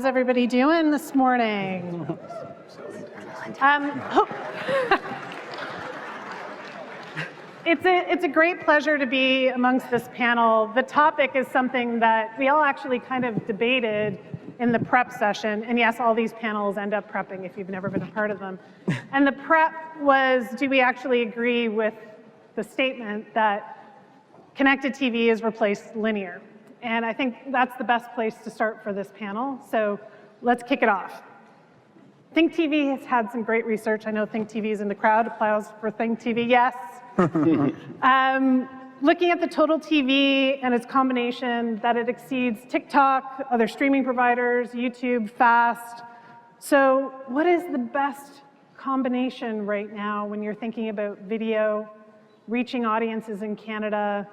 everybody doing this morning? It's a great pleasure to be amongst this panel. The topic is something that we all actually kind of debated in the prep session. And yes, all these panels end up prepping if you've never been a part of them. And the prep was, do we actually agree with the statement that connected TV has replaced linear? And I think that's the best place to start for this panel. So let's kick it off. Think TV has had some great research. I know Think TV is in the crowd. Applause for Think TV, yes. Looking at the total TV and its combination, that it exceeds TikTok, other streaming providers, YouTube, Fast. So what is the best combination right now when you're thinking about video, reaching audiences in Canada,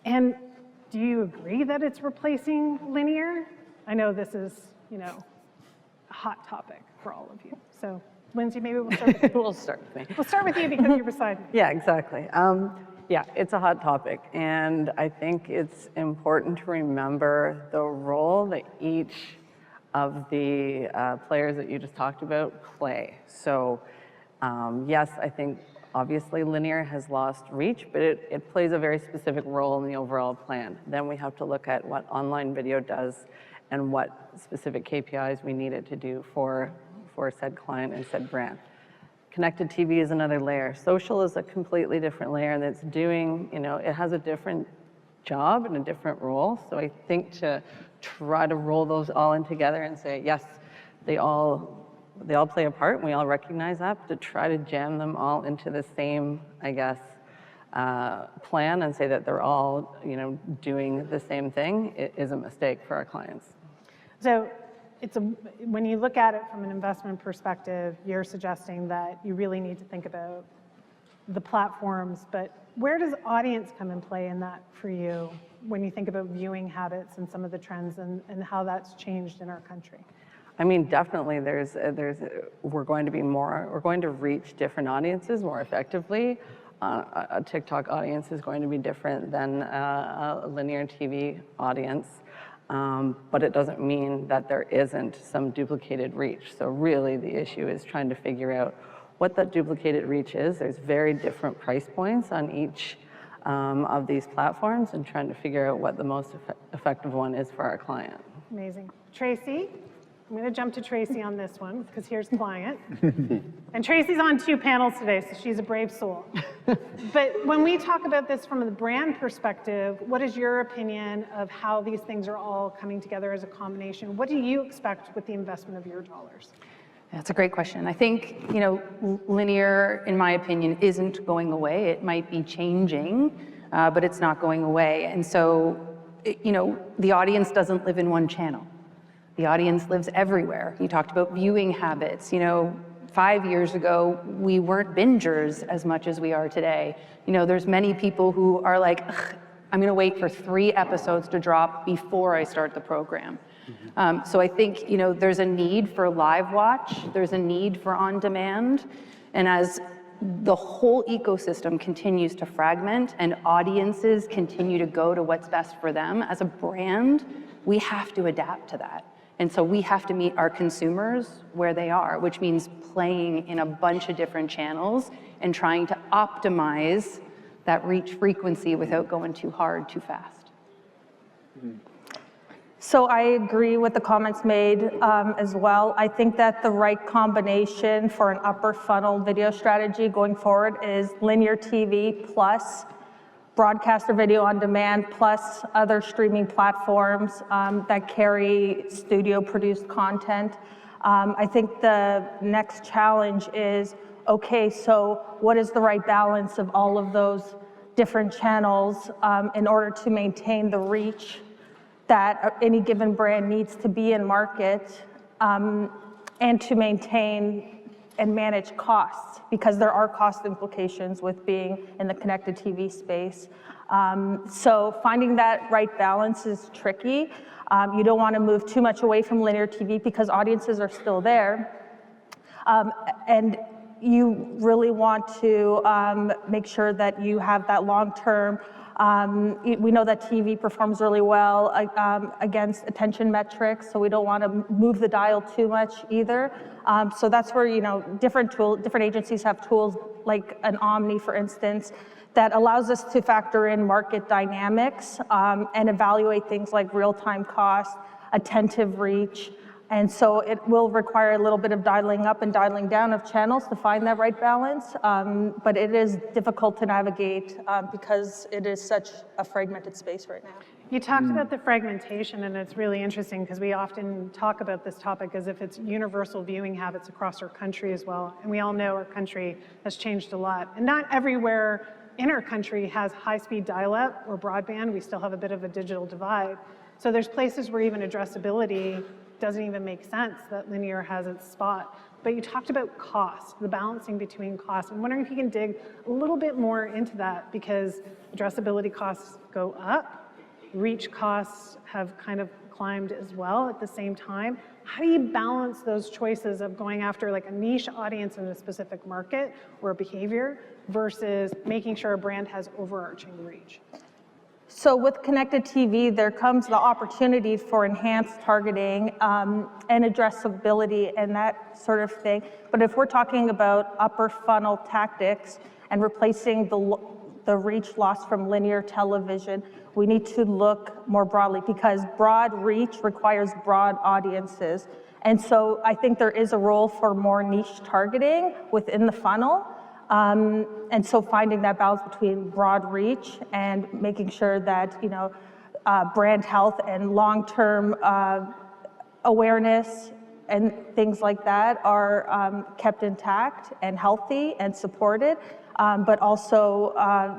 and do you agree that it's replacing linear? I know this is, a hot topic for all of you. So, Lindsey, maybe we'll start with you. We'll start with me. We'll start with you because you're beside me. Yeah, exactly. Yeah, it's a hot topic, and I think it's important to remember the role that each of the players that you just talked about play. So, yes, I think obviously linear has lost reach, but it plays a very specific role in the overall plan. Then we have to look at what online video does and what specific KPIs we need it to do for said client and said brand. Connected TV is another layer. Social is a completely different layer, and it's doing, it has a different job and a different role. So I think to try to roll those all in together and say, yes, they all play a part, and we all recognize that, but to try to jam them all into the same, I guess, plan and say that they're all, doing the same thing, it is a mistake for our clients. So when you look at it from an investment perspective, you're suggesting that you really need to think about the platforms, but where does audience come in play in that for you when you think about viewing habits and some of the trends and how that's changed in our country? I mean, definitely we're going to reach different audiences more effectively. A TikTok audience is going to be different than a linear TV audience. But it doesn't mean that there isn't some duplicated reach. So really the issue is trying to figure out what that duplicated reach is. There's very different price points on each of these platforms and trying to figure out what the most effective one is for our client. Amazing. Tracy? I'm going to jump to Tracy on this one because here's client. And Tracy's on 2 panels today, so she's a brave soul. But when we talk about this from the brand perspective, what is your opinion of how these things are all coming together as a combination? What do you expect with the investment of your dollars? That's a great question. I think, linear, in my opinion, isn't going away. It might be changing, but it's not going away. And so, the audience doesn't live in one channel. The audience lives everywhere. You talked about viewing habits. 5 years ago, we weren't bingers as much as we are today. There's many people who are like, I'm gonna wait for 3 episodes to drop before I start the program. So I think, there's a need for live watch, there's a need for on-demand, and as the whole ecosystem continues to fragment and audiences continue to go to what's best for them, as a brand, we have to adapt to that. And so we have to meet our consumers where they are, which means playing in a bunch of different channels and trying to optimize that reach frequency without going too hard, too fast. So I agree with the comments made as well. I think that the right combination for an upper funnel video strategy going forward is linear TV plus broadcaster video on demand plus other streaming platforms that carry studio produced content. I think the next challenge is, okay, so what is the right balance of all of those different channels in order to maintain the reach that any given brand needs to be in market and to maintain and manage costs, because there are cost implications with being in the connected TV space. So finding that right balance is tricky. You don't want to move too much away from linear TV because audiences are still there. And you really want to make sure that you have that long-term. We know that TV performs really well against attention metrics, so we don't want to move the dial too much either. So that's where, different agencies have tools like an Omni, for instance, that allows us to factor in market dynamics and evaluate things like real-time cost, attentive reach. And so it will require a little bit of dialing up and dialing down of channels to find that right balance. But it is difficult to navigate because it is such a fragmented space right now. You talked about the fragmentation, and it's really interesting because we often talk about this topic as if it's universal viewing habits across our country as well. And we all know our country has changed a lot. And not everywhere in our country has high-speed dial-up or broadband. We still have a bit of a digital divide. So there's places where even addressability doesn't even make sense, that linear has its spot. But you talked about cost, the balancing between cost. I'm wondering if you can dig a little bit more into that, because addressability costs go up, reach costs have kind of climbed as well at the same time. How do you balance those choices of going after like a niche audience in a specific market or a behavior versus making sure a brand has overarching reach? So with connected TV, there comes the opportunity for enhanced targeting and addressability and that sort of thing. But if we're talking about upper funnel tactics and replacing the reach loss from linear television, we need to look more broadly, because broad reach requires broad audiences. And so I think there is a role for more niche targeting within the funnel. And so finding that balance between broad reach and making sure that, brand health and long-term awareness and things like that are kept intact and healthy and supported, but also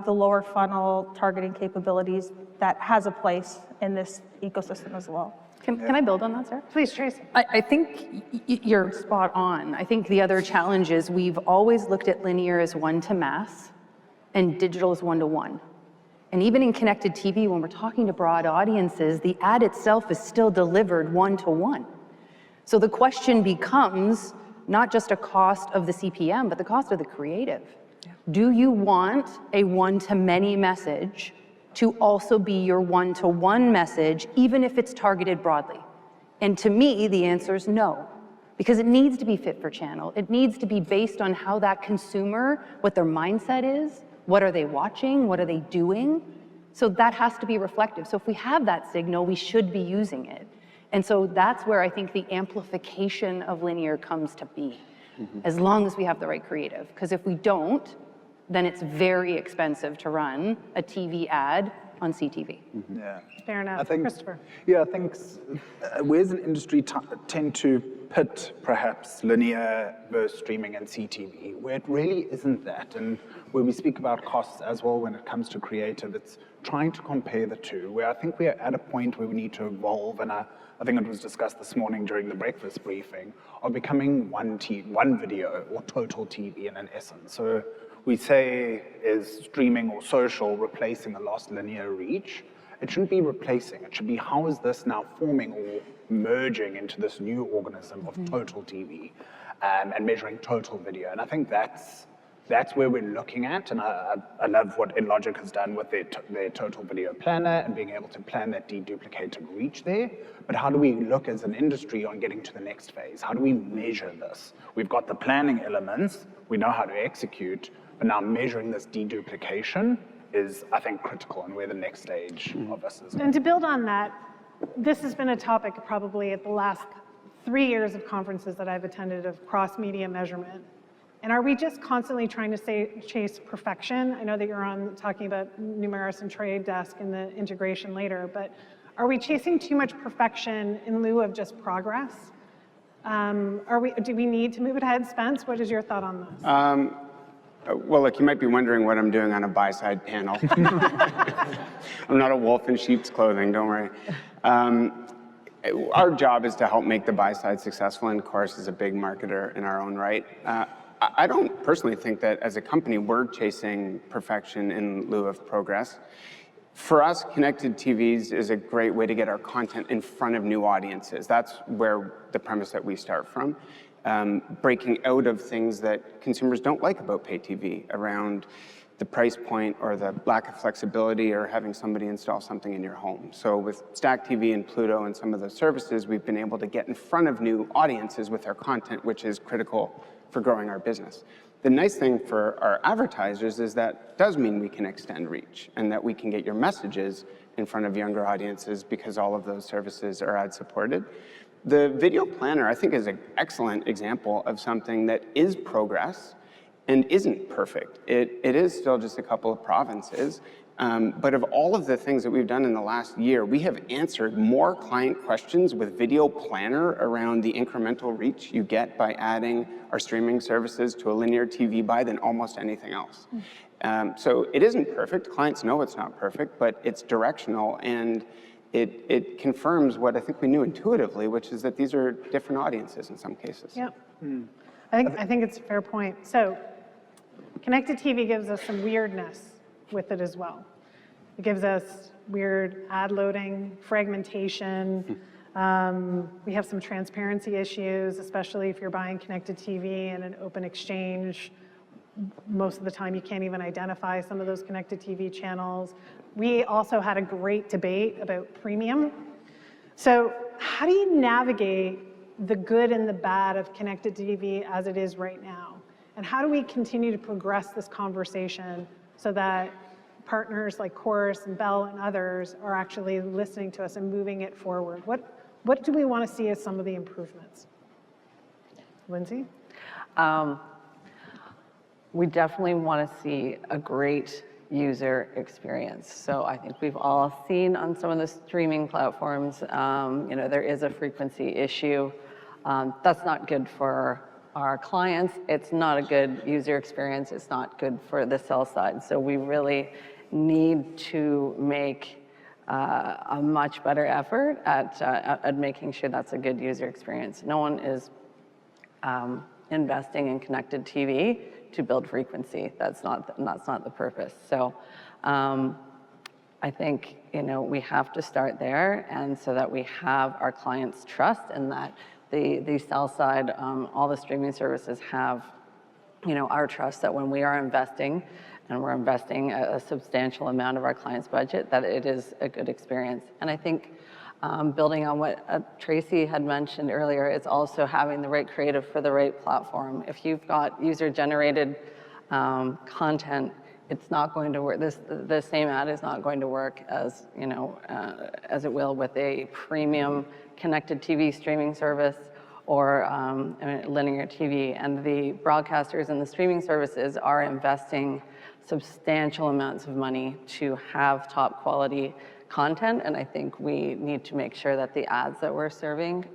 the lower funnel targeting capabilities that has a place in this ecosystem as well. Can I build on that, Sarah? Please, Tracy. I think you're spot on. I think the other challenge is we've always looked at linear as one to mass and digital as one to one. And even in connected TV, when we're talking to broad audiences, the ad itself is still delivered one to one. So the question becomes not just a cost of the CPM, but the cost of the creative. Yeah. Do you want a one-to-many message to also be your one-to-one message, even if it's targeted broadly? And to me, the answer is no, because it needs to be fit for channel. It needs to be based on how that consumer, what their mindset is, what are they watching, what are they doing? So that has to be reflective. So if we have that signal, we should be using it. And so that's where I think the amplification of linear comes to be, as long as we have the right creative. Because if we don't, then it's very expensive to run a TV ad on CTV. Yeah. Fair enough. Christopher. Yeah, I think we as an industry tend to pit perhaps linear versus streaming and CTV, where it really isn't that. And where we speak about costs as well when it comes to creative, it's trying to compare the two, where I think we are at a point where we need to evolve, and I think it was discussed this morning during the breakfast briefing, of becoming one video or total TV in an essence. So we say, is streaming or social replacing a lost linear reach? It shouldn't be replacing. It should be, how is this now forming or merging into this new organism of total TV and measuring total video? And I think that's where we're looking at. And I love what InLogic has done with their total video planner and being able to plan that deduplicated reach there. But how do we look as an industry on getting to the next phase? How do we measure this? We've got the planning elements. We know how to execute. But now measuring this deduplication is, I think, critical, and where the next stage of us is. And to build on that, this has been a topic probably at the last 3 years of conferences that I've attended of cross-media measurement. And are we just constantly trying to chase perfection? I know that you're on talking about Numeris and Trade Desk and the integration later, but are we chasing too much perfection in lieu of just progress? Do we need to move ahead? Spence, what is your thought on this? Well, look, you might be wondering what I'm doing on a buy-side panel. I'm not a wolf in sheep's clothing, don't worry. Our job is to help make the buy-side successful, and Corus is a big marketer in our own right. I don't personally think that as a company we're chasing perfection in lieu of progress. For us, connected TVs is a great way to get our content in front of new audiences. That's where the premise that we start from. breaking out of things that consumers don't like about pay TV, around the price point or the lack of flexibility or having somebody install something in your home. So with Stack TV and Pluto and some of those services, we've been able to get in front of new audiences with our content, which is critical for growing our business. The nice thing for our advertisers is that does mean we can extend reach and that we can get your messages in front of younger audiences because all of those services are ad supported. The video planner, I think, is an excellent example of something that is progress and isn't perfect. It is still just a couple of provinces, but of all of the things that we've done in the last year, we have answered more client questions with Video Planner around the incremental reach you get by adding our streaming services to a linear TV buy than almost anything else. So it isn't perfect. Clients know it's not perfect, but it's directional, and it confirms what I think we knew intuitively, which is that these are different audiences in some cases. Yep. I think it's a fair point. So connected TV gives us some weirdness with it as well. It gives us weird ad loading, fragmentation. We have some transparency issues, especially if you're buying connected TV in an open exchange. Most of the time you can't even identify some of those connected TV channels. We also had a great debate about premium. So how do you navigate the good and the bad of connected TV as it is right now? And how do we continue to progress this conversation so that partners like Corus and Bell and others are actually listening to us and moving it forward? What do we want to see as some of the improvements? Lindsey? We definitely want to see a great user experience. So I think we've all seen on some of the streaming platforms, there is a frequency issue. That's not good for our clients. It's not a good user experience. It's not good for the sell side. So we really need to make a much better effort at making sure that's a good user experience. No one is investing in connected TV to build frequency. That's not the purpose. So I think we have to start there, and so that we have our clients' trust, and that the sell side, all the streaming services have our trust that when we are investing, and we're investing a substantial amount of our clients' budget, that it is a good experience. And I think building on what Tracy had mentioned earlier, it's also having the right creative for the right platform. If you've got user-generated content, it's not going to work. The same ad is not going to work as it will with a premium connected TV streaming service or linear TV. And the broadcasters and the streaming services are investing substantial amounts of money to have top quality content, and I think we need to make sure that the ads that we're serving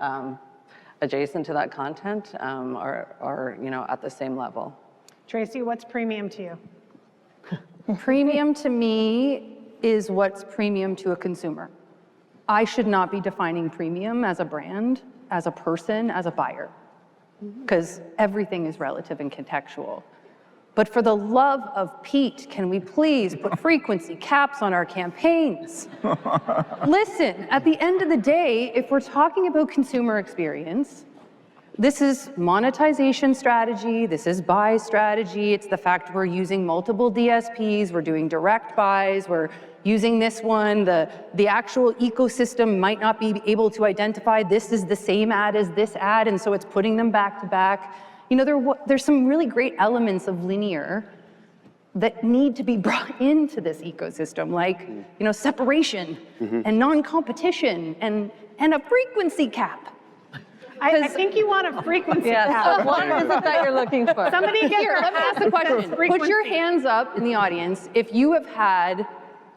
adjacent to that content are at the same level. Tracy, what's premium to you? Premium to me is what's premium to a consumer. I should not be defining premium as a brand, as a person, as a buyer, because everything is relative and contextual. But for the love of Pete, can we please put frequency caps on our campaigns? Listen, at the end of the day, if we're talking about consumer experience, this is monetization strategy, this is buy strategy, it's the fact we're using multiple DSPs, we're doing direct buys, we're using this one, the actual ecosystem might not be able to identify this is the same ad as this ad, and so it's putting them back to back. There's some really great elements of linear that need to be brought into this ecosystem, like separation and non-competition and a frequency cap. I think you want a frequency cap. What is it that you're looking for? Somebody get Here, let me ask the question. Put your hands up in the audience if you have had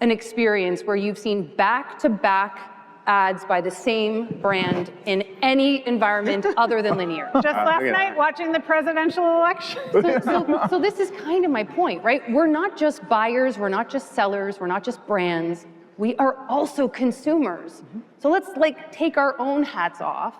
an experience where you've seen back-to-back ads by the same brand in any environment other than linear. Just last night watching the presidential election. So this is kind of my point, right? We're not just buyers, we're not just sellers, we're not just brands, we are also consumers. So let's take our own hats off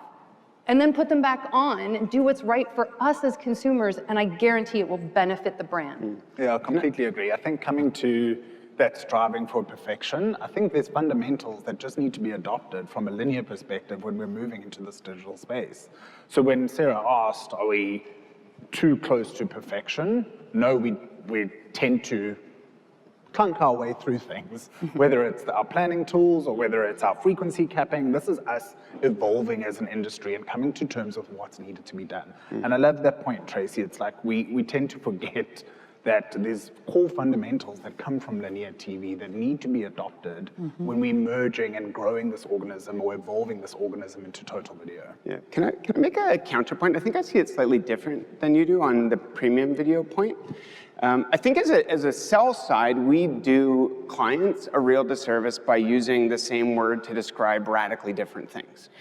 and then put them back on and do what's right for us as consumers, and I guarantee it will benefit the brand. Yeah, I completely agree. I think coming to that's striving for perfection. I think there's fundamentals that just need to be adopted from a linear perspective when we're moving into this digital space. So when Sarah asked, are we too close to perfection? No, we tend to clunk our way through things, whether it's our planning tools or whether it's our frequency capping. This is us evolving as an industry and coming to terms with what's needed to be done. And I love that point, Tracy. It's like we tend to forget that there's core fundamentals that come from linear TV that need to be adopted when we're merging and growing this organism or evolving this organism into total video. Yeah. Can I make a counterpoint? I think I see it slightly different than you do on the premium video point. I think as a sell side, we do clients a real disservice by using the same word to describe radically different things.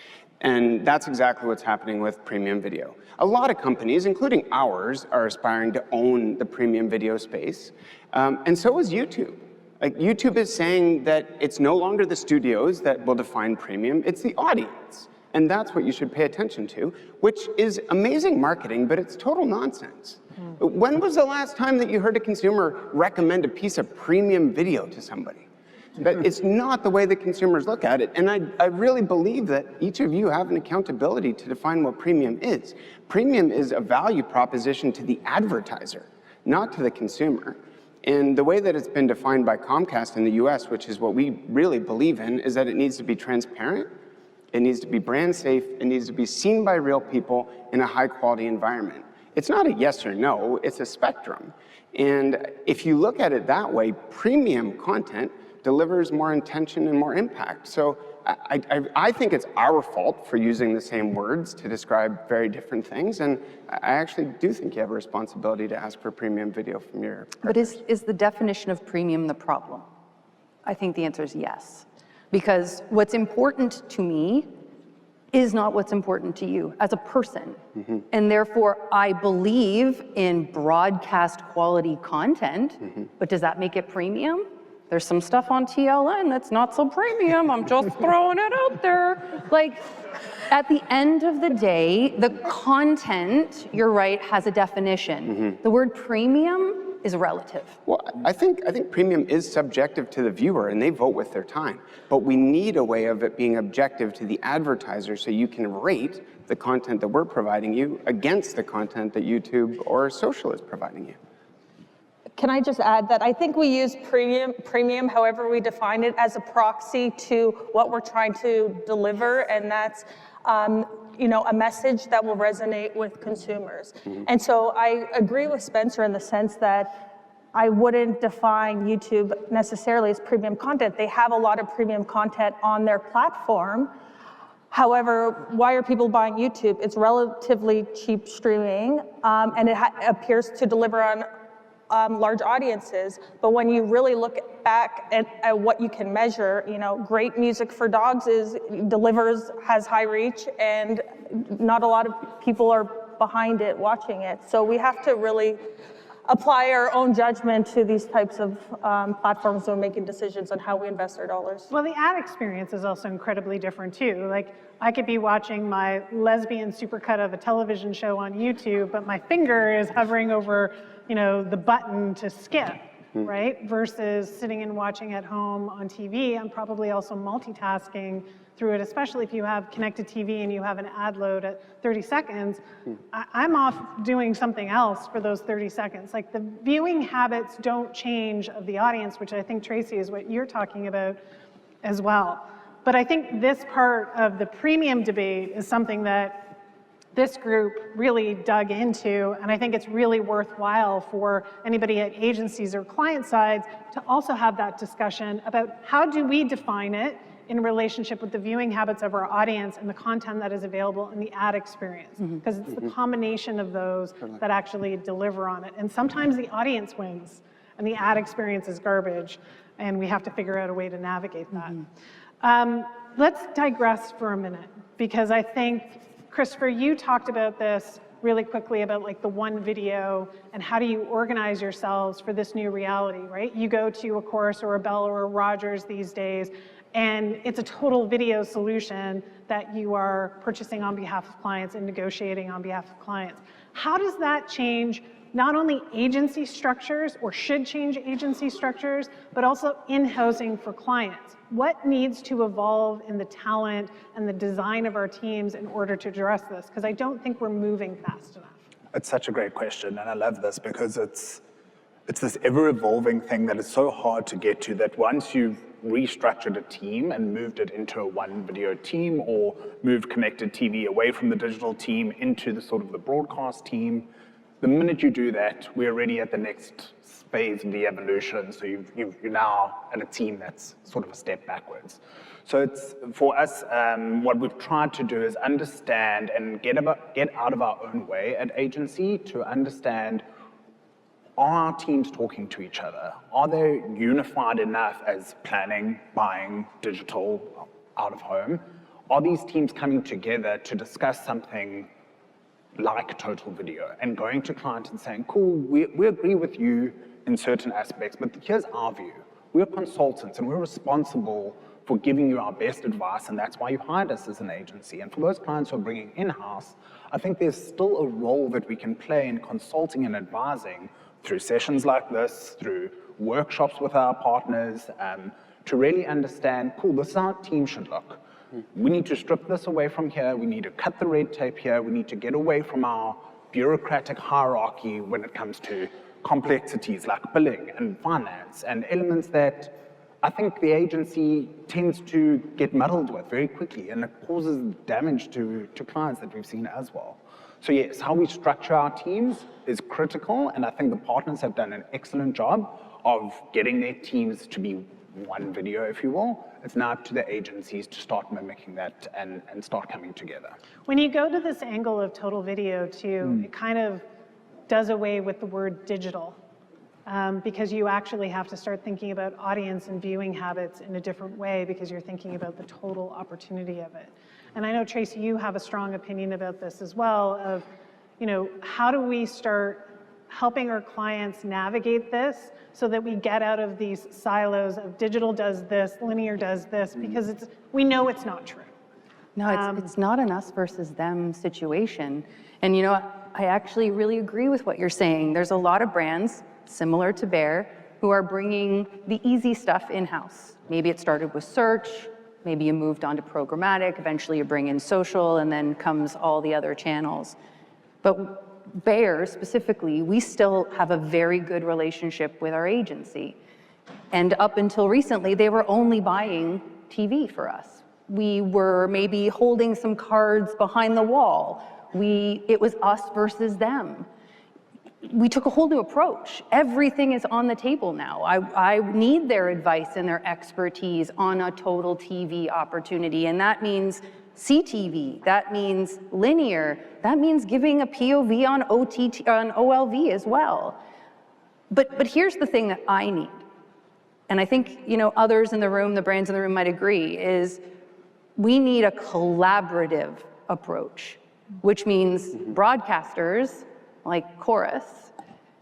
And that's exactly what's happening with premium video. A lot of companies, including ours, are aspiring to own the premium video space. And so is YouTube. Like, YouTube is saying that it's no longer the studios that will define premium, it's the audience. And that's what you should pay attention to, which is amazing marketing, but it's total nonsense. When was the last time that you heard a consumer recommend a piece of premium video to somebody? That it's not the way that consumers look at it. And I really believe that each of you have an accountability to define what premium is. Premium is a value proposition to the advertiser, not to the consumer. And the way that it's been defined by Comcast in the US, which is what we really believe in, is that it needs to be transparent, it needs to be brand safe, it needs to be seen by real people in a high quality environment. It's not a yes or no, it's a spectrum. And if you look at it that way, premium content delivers more intention and more impact. So I think it's our fault for using the same words to describe very different things. And I actually do think you have a responsibility to ask for premium video from your partners. But is the definition of premium the problem? I think the answer is yes. Because what's important to me is not what's important to you as a person. And therefore, I believe in broadcast quality content, but does that make it premium? There's some stuff on TLN that's not so premium. I'm just throwing it out there. Like, at the end of the day, the content, you're right, has a definition. The word premium is relative. Well, I think premium is subjective to the viewer, and they vote with their time. But we need a way of it being objective to the advertiser, so you can rate the content that we're providing you against the content that YouTube or social is providing you. Can I just add that I think we use premium, however we define it, as a proxy to what we're trying to deliver, and that's a message that will resonate with consumers. And so I agree with Spencer in the sense that I wouldn't define YouTube necessarily as premium content. They have a lot of premium content on their platform. However, why are people buying YouTube? It's relatively cheap streaming, and it appears to deliver on large audiences, but when you really look back at what you can measure, great music for dogs has high reach, and not a lot of people are behind it watching it. So we have to really apply our own judgment to these types of platforms when making decisions on how we invest our dollars. Well, the ad experience is also incredibly different too. Like, I could be watching my lesbian supercut of a television show on YouTube, but my finger is hovering over the button to skip, right? Versus sitting and watching at home on TV. I'm probably also multitasking through it, especially if you have connected TV and you have an ad load at 30 seconds. I'm off doing something else for those 30 seconds. Like, the viewing habits don't change of the audience, which I think, Tracy, is what you're talking about as well. But I think this part of the premium debate is something that this group really dug into, and I think it's really worthwhile for anybody at agencies or client sides to also have that discussion about how do we define it in relationship with the viewing habits of our audience and the content that is available in the ad experience, because it's the combination of those that actually deliver on it. And sometimes the audience wins and the ad experience is garbage, and we have to figure out a way to navigate that. Let's digress for a minute, because I think, Christopher, you talked about this really quickly about like the one video and how do you organize yourselves for this new reality, right? You go to a Corus or a Bell or a Rogers these days, and it's a total video solution that you are purchasing on behalf of clients and negotiating on behalf of clients. How does that change not only agency structures, or should change agency structures, but also in-housing for clients? What needs to evolve in the talent and the design of our teams in order to address this? Because I don't think we're moving fast enough. It's such a great question, and I love this because it's this ever-evolving thing that is so hard to get to, that once you've restructured a team and moved it into a one video team, or moved connected TV away from the digital team into the sort of the broadcast team, the minute you do that, we're already at the next phase of the evolution. So you're now at a team that's sort of a step backwards. So it's, for us, what we've tried to do is understand and get out of our own way at agency to understand, are our teams talking to each other? Are they unified enough as planning, buying, digital, out of home? Are these teams coming together to discuss something like total video and going to clients and saying, cool, we agree with you in certain aspects, but here's our view. We're consultants and we're responsible for giving you our best advice, and that's why you hired us as an agency. And for those clients who are bringing in-house, I think there's still a role that we can play in consulting and advising through sessions like this, through workshops with our partners, to really understand, cool, this is how our team should look. We need to strip this away from here. We need to cut the red tape here. We need to get away from our bureaucratic hierarchy when it comes to complexities like billing and finance and elements that I think the agency tends to get muddled with very quickly, and it causes damage to clients that we've seen as well. So yes, how we structure our teams is critical, and I think the partners have done an excellent job of getting their teams to be one video, if you will. It's now up to the agencies to start mimicking that and start coming together. When you go to this angle of total video too, it kind of does away with the word digital, because you actually have to start thinking about audience and viewing habits in a different way, because you're thinking about the total opportunity of it. And I know, Tracy, you have a strong opinion about this as well, of, you know, how do we start helping our clients navigate this so that we get out of these silos of digital does this, linear does this, because we know it's not true. No, it's not an us versus them situation. And you know, I actually really agree with what you're saying. There's a lot of brands similar to Bear who are bringing the easy stuff in-house. Maybe it started with search, maybe you moved on to programmatic, eventually you bring in social, and then comes all the other channels. But Bear specifically, we still have a very good relationship with our agency. And up until recently, they were only buying TV for us. We were maybe holding some cards behind the wall. It was us versus them. We took a whole new approach. Everything is on the table now. I need their advice and their expertise on a total TV opportunity, and that means CTV, that means linear, that means giving a POV on OTT, on OLV as well. But here's the thing that I need, and I think, you know, others in the room, the brands in the room might agree, is we need a collaborative approach, which means broadcasters like Corus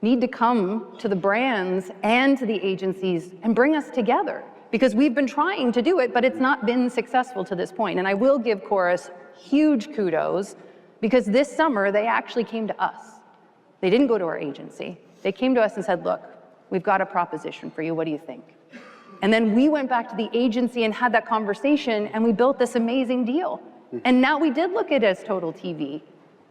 need to come to the brands and to the agencies and bring us together, because we've been trying to do it, but it's not been successful to this point. And I will give Corus huge kudos, because this summer they actually came to us. They didn't go to our agency. They came to us and said, look, we've got a proposition for you. What do you think? And then we went back to the agency and had that conversation, and we built this amazing deal. And now we did look at it as total TV.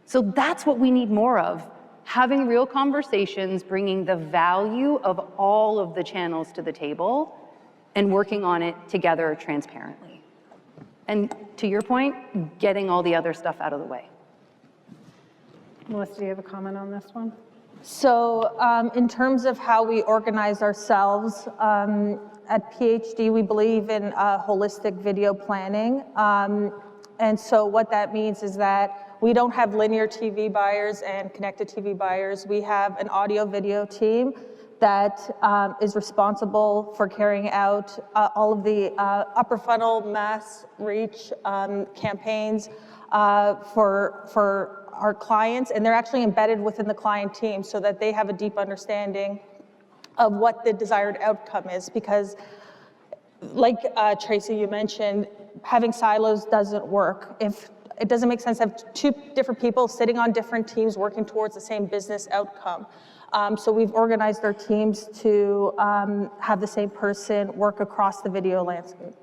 So that's what we need more of. Having real conversations, bringing the value of all of the channels to the table, and working on it together transparently. And to your point, getting all the other stuff out of the way. Melissa, do you have a comment on this one? So in terms of how we organize ourselves, at PhD, we believe in holistic video planning. And so what that means is that we don't have linear TV buyers and connected TV buyers. We have an audio video team that is responsible for carrying out all of the upper funnel mass reach campaigns for our clients, and they're actually embedded within the client team so that they have a deep understanding of what the desired outcome is, because like Tracy, you mentioned, having silos doesn't work. If it doesn't make sense to have two different people sitting on different teams working towards the same business outcome. So we've organized our teams to have the same person work across the video landscape.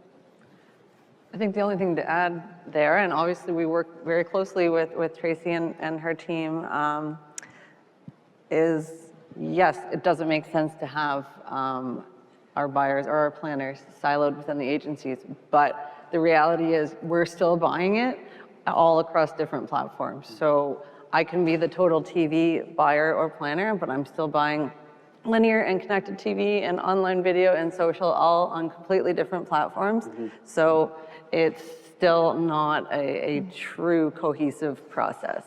I think the only thing to add there, and obviously we work very closely with Tracy and her team, is yes, it doesn't make sense to have our buyers or our planners siloed within the agencies, but the reality is we're still buying it all across different platforms. So I can be the total TV buyer or planner, but I'm still buying linear and connected TV and online video and social all on completely different platforms. So it's still not a true cohesive process.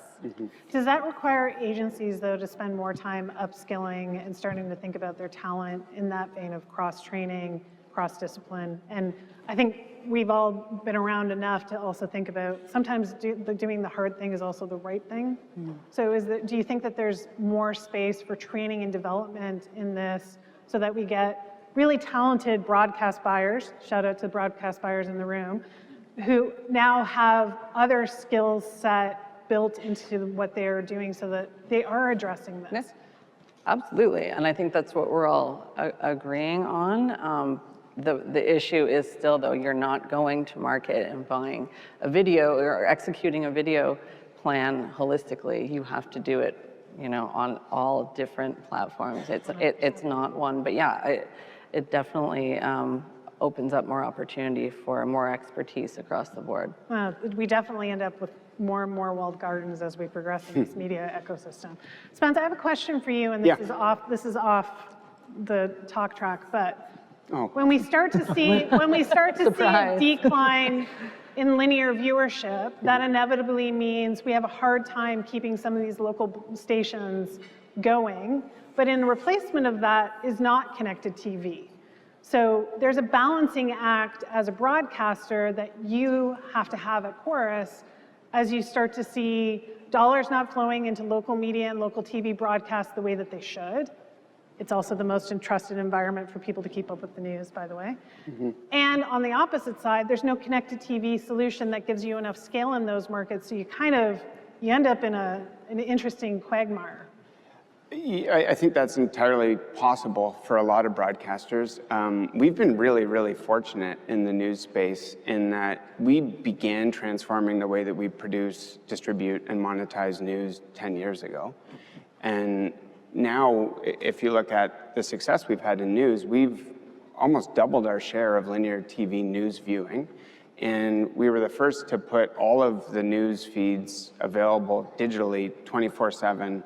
Does that require agencies, though, to spend more time upskilling and starting to think about their talent in that vein of cross-training, cross-discipline? And I think we've all been around enough to also think about sometimes doing the hard thing is also the right thing. So do you think that there's more space for training and development in this so that we get really talented broadcast buyers, shout out to broadcast buyers in the room, who now have other skills set built into what they are doing so that they are addressing this? Yes, absolutely, and I think that's what we're all agreeing on. The issue is still, though, you're not going to market and buying a video or executing a video plan holistically. You have to do it, on all different platforms. It's not one, but yeah, it definitely opens up more opportunity for more expertise across the board. Well, we definitely end up with more and more walled gardens as we progress in this media ecosystem. Spence, I have a question for you, and this is off the talk track, but when we start to see a decline in linear viewership, that inevitably means we have a hard time keeping some of these local stations going, but in replacement of that is not connected TV. So there's a balancing act as a broadcaster that you have to have at Corus as you start to see dollars not flowing into local media and local TV broadcasts the way that they should. It's also the most entrusted environment for people to keep up with the news, by the way. And on the opposite side, there's no connected TV solution that gives you enough scale in those markets, so you end up in an interesting quagmire. I think that's entirely possible for a lot of broadcasters. We've been really, really fortunate in the news space in that we began transforming the way that we produce, distribute, and monetize news 10 years ago. And now, if you look at the success we've had in news, we've almost doubled our share of linear TV news viewing. And we were the first to put all of the news feeds available digitally 24/7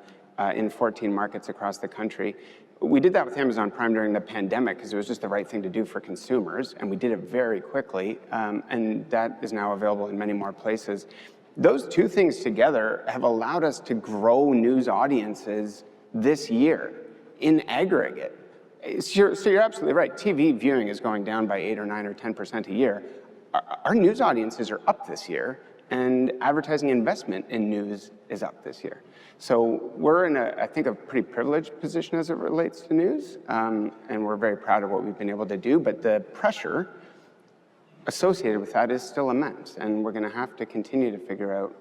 in 14 markets across the country. We did that with Amazon Prime during the pandemic because it was just the right thing to do for consumers, and we did it very quickly, and that is now available in many more places. Those two things together have allowed us to grow news audiences this year in aggregate. So you're absolutely right. TV viewing is going down by 8 or 9 or 10% a year. Our news audiences are up this year, and advertising investment in news is up this year. So we're in I think, a pretty privileged position as it relates to news, and we're very proud of what we've been able to do, but the pressure associated with that is still immense, and we're gonna have to continue to figure out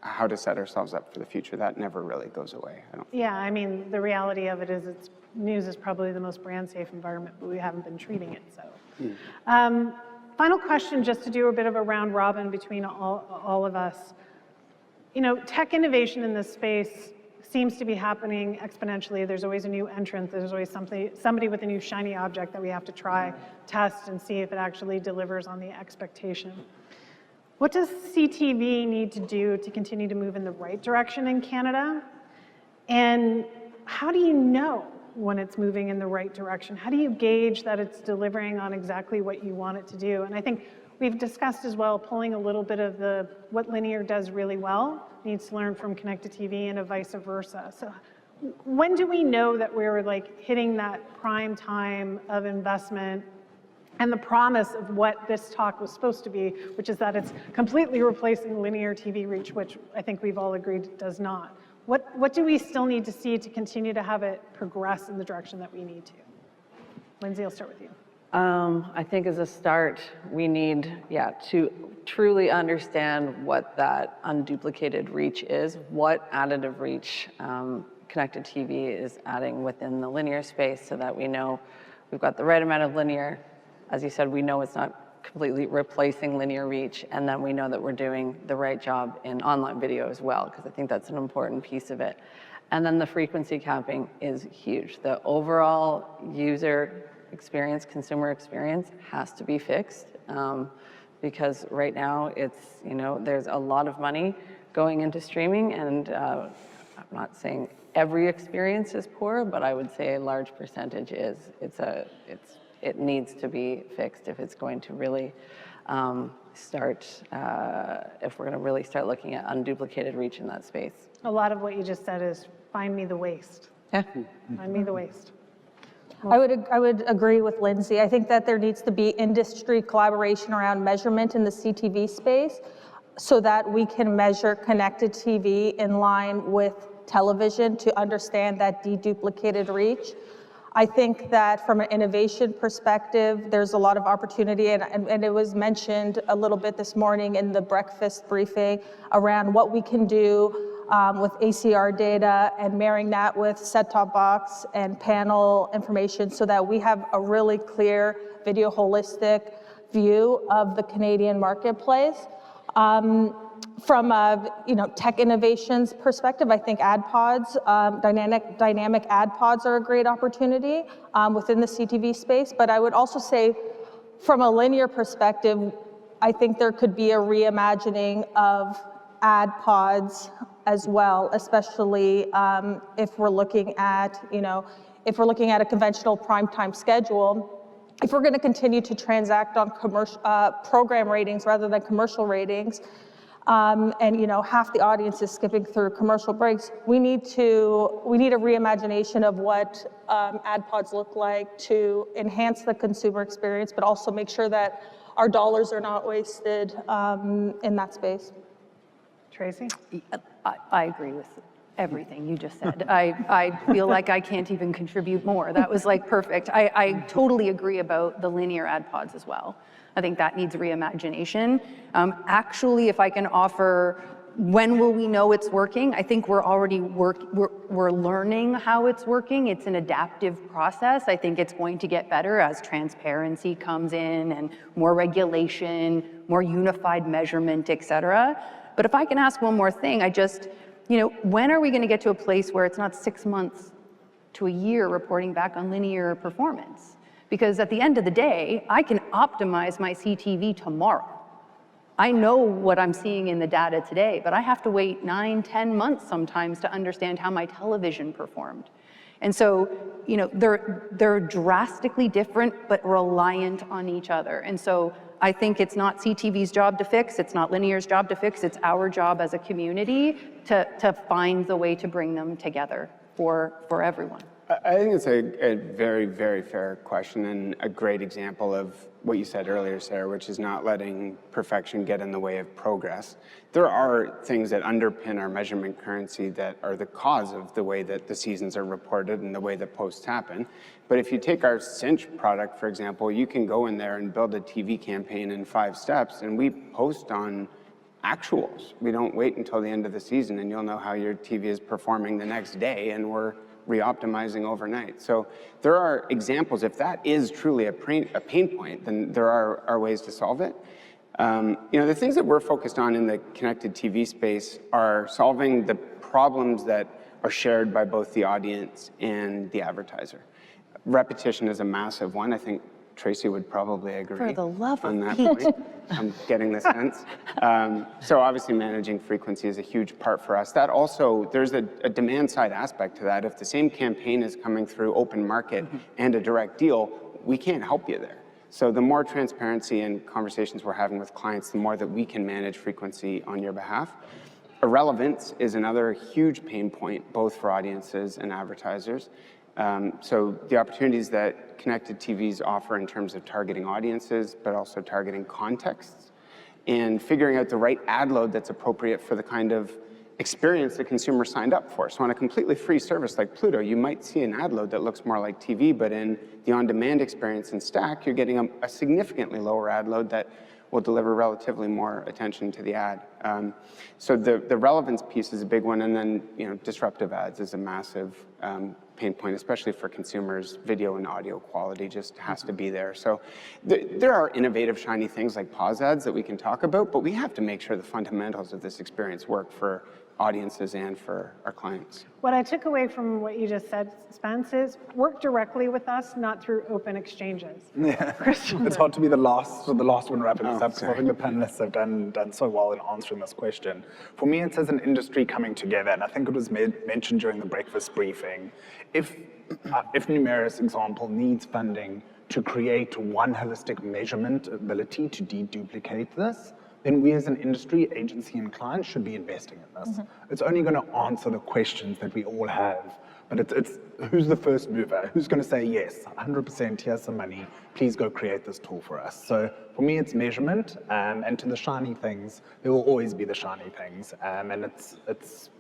how to set ourselves up for the future. That never really goes away, I don't think. Yeah, I mean, the reality of it is news is probably the most brand safe environment, but we haven't been treating it so. Final question, just to do a bit of a round robin between all of us. Tech innovation in this space seems to be happening exponentially. There's always a new entrant. There's always somebody with a new shiny object that we have to try, test, and see if it actually delivers on the expectation. What does CTV need to do to continue to move in the right direction in Canada? And how do you know when it's moving in the right direction? How do you gauge that it's delivering on exactly what you want it to do? And I think we've discussed as well pulling a little bit of what linear does really well, needs to learn from connected TV and vice versa. So when do we know that we're hitting that prime time of investment and the promise of what this talk was supposed to be, which is that it's completely replacing linear TV reach, which I think we've all agreed it does not? What do we still need to see to continue to have it progress in the direction that we need to? Lindsey, I'll start with you. I think as a start, we need, to truly understand what that unduplicated reach is, what additive reach connected TV is adding within the linear space, so that we know we've got the right amount of linear. As you said, we know it's not completely replacing linear reach, and then we know that we're doing the right job in online video as well, because I think that's an important piece of it. And then the frequency capping is huge. The overall user experience, consumer experience, has to be fixed, because right now it's, there's a lot of money going into streaming, and I'm not saying every experience is poor, but I would say a large percentage is. It needs to be fixed if it's going to really if we're going to really start looking at unduplicated reach in that space. A lot of what you just said is find me the waste. Yeah. Find me the waste. I would agree with Lindsey. I think that there needs to be industry collaboration around measurement in the CTV space so that we can measure connected TV in line with television to understand that deduplicated reach. I think that from an innovation perspective, there's a lot of opportunity, and it was mentioned a little bit this morning in the breakfast briefing around what we can do with ACR data and marrying that with set-top box and panel information so that we have a really clear video holistic view of the Canadian marketplace. From a tech innovations perspective, I think ad pods, dynamic ad pods are a great opportunity within the CTV space. But I would also say, from a linear perspective, I think there could be a reimagining of ad pods as well, especially if we're looking at a conventional primetime schedule. If we're going to continue to transact on commercial program ratings rather than commercial ratings, and half the audience is skipping through commercial breaks, we need a reimagination of what ad pods look like to enhance the consumer experience, but also make sure that our dollars are not wasted in that space. Tracy? I agree with everything you just said. I feel like I can't even contribute more. That was like perfect. I totally agree about the linear ad pods as well. I think that needs reimagination. Actually, if I can offer, when will we know it's working? I think we're already we're learning how it's working. It's an adaptive process. I think it's going to get better as transparency comes in and more regulation, more unified measurement, et cetera. But if I can ask one more thing, when are we going to get to a place where it's not 6 months to a year reporting back on linear performance? Because at the end of the day, I can optimize my CTV tomorrow. I know what I'm seeing in the data today, but I have to wait 9, 10 months sometimes to understand how my television performed. And so, they're drastically different, but reliant on each other. And so I think it's not CTV's job to fix, it's not linear's job to fix, it's our job as a community to find the way to bring them together for everyone. I think it's a very, very fair question and a great example of what you said earlier, Sarah, which is not letting perfection get in the way of progress. There are things that underpin our measurement currency that are the cause of the way that the seasons are reported and the way that posts happen. But if you take our Cinch product, for example, you can go in there and build a TV campaign in 5 steps, and we post on actuals. We don't wait until the end of the season, and you'll know how your TV is performing the next day, and we're re-optimizing overnight. So there are examples. If that is truly a pain point, then there are ways to solve it. The things that we're focused on in the connected TV space are solving the problems that are shared by both the audience and the advertiser. Repetition is a massive one. I think Tracy would probably agree For the love on of that Pete. point. I'm getting the sense. So obviously managing frequency is a huge part for us. That also, there's a demand side aspect to that. If the same campaign is coming through open market and a direct deal, we can't help you there. So the more transparency and conversations we're having with clients, the more that we can manage frequency on your behalf. Irrelevance is another huge pain point, both for audiences and advertisers. So the opportunities that connected TVs offer in terms of targeting audiences, but also targeting contexts, and figuring out the right ad load that's appropriate for the kind of experience the consumer signed up for. So on a completely free service like Pluto, you might see an ad load that looks more like TV, but in the on-demand experience in Stack, you're getting a significantly lower ad load that will deliver relatively more attention to the ad. So the relevance piece is a big one, and then disruptive ads is a massive pain point, especially for consumers. Video and audio quality just has to be there. So there are innovative, shiny things like pause ads that we can talk about, but we have to make sure the fundamentals of this experience work for audiences and for our clients. What I took away from what you just said, Spence, is work directly with us, not through open exchanges. Yeah. It's hard to be the last one wrapping this up, because I think the panelists have done so well in answering this question. For me, it's as an industry coming together, and I think it was mentioned during the breakfast briefing. If Numeris, example, needs funding to create one holistic measurement ability to deduplicate this, then we as an industry, agency, and client should be investing in this. It's only going to answer the questions that we all have, but it's who's the first mover? Who's going to say, yes, 100%, here's some money, please go create this tool for us. So for me, it's measurement, and to the shiny things, there will always be the shiny things, and it's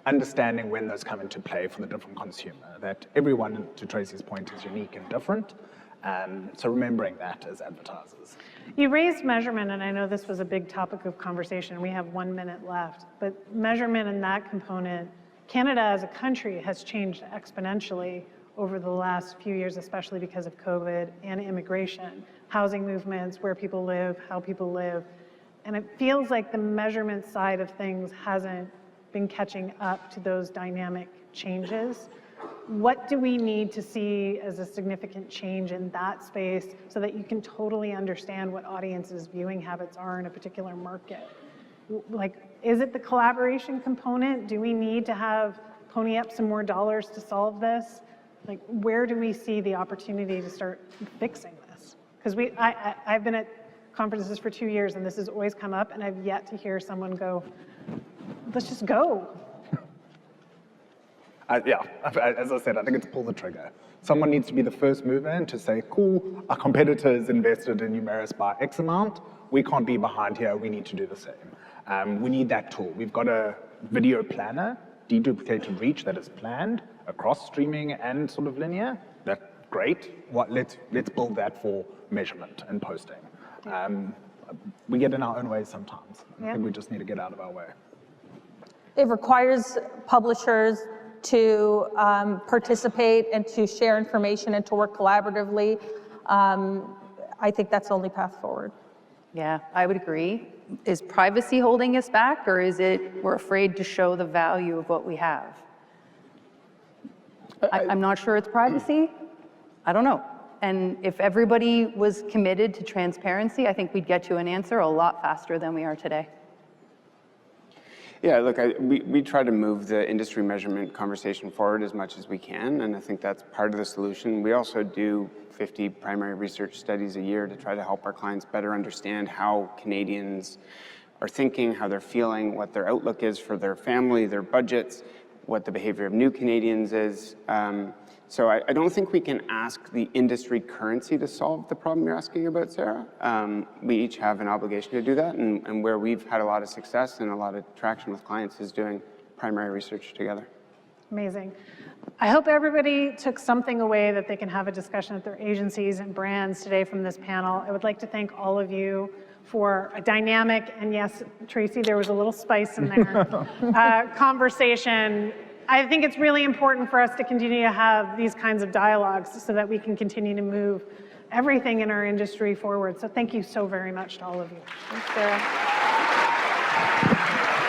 understanding when those come into play for the different consumer, that everyone, to Tracy's point, is unique and different. So remembering that as advertisers. You raised measurement, and I know this was a big topic of conversation. We have 1 minute left, but measurement and that component, Canada as a country has changed exponentially over the last few years, especially because of COVID and immigration, housing movements, where people live, how people live. And it feels like the measurement side of things hasn't been catching up to those dynamic changes. What do we need to see as a significant change in that space so that you can totally understand what audiences' viewing habits are in a particular market? Like, is it the collaboration component? Do we need to pony up some more dollars to solve this? Like, where do we see the opportunity to start fixing this? Because I've been at conferences for 2 years, and this has always come up, and I've yet to hear someone go, let's just go. Yeah, as I said, I think it's pull the trigger. Someone needs to be the first mover and to say, cool, our competitors invested in Numeris by X amount, we can't be behind here, we need to do the same. We need that tool. We've got a video planner, deduplicated reach that is planned across streaming and sort of linear. That's great. Let's build that for measurement and posting. We get in our own way sometimes. I think we just need to get out of our way. It requires publishers to participate and to share information and to work collaboratively. I think that's the only path forward. Yeah, I would agree. Is privacy holding us back, or is it we're afraid to show the value of what we have? I'm not sure it's privacy. I don't know. And if everybody was committed to transparency, I think we'd get to an answer a lot faster than we are today. Yeah, look, we try to move the industry measurement conversation forward as much as we can, and I think that's part of the solution. We also do 50 primary research studies a year to try to help our clients better understand how Canadians are thinking, how they're feeling, what their outlook is for their family, their budgets, what the behavior of new Canadians is. So I don't think we can ask the industry currency to solve the problem you're asking about, Sarah. We each have an obligation to do that, and where we've had a lot of success and a lot of traction with clients is doing primary research together. Amazing. I hope everybody took something away that they can have a discussion with their agencies and brands today from this panel. I would like to thank all of you for a dynamic, and yes, Tracy, there was a little spice in there, conversation. I think it's really important for us to continue to have these kinds of dialogues so that we can continue to move everything in our industry forward. So thank you so very much to all of you. Thanks, Sarah.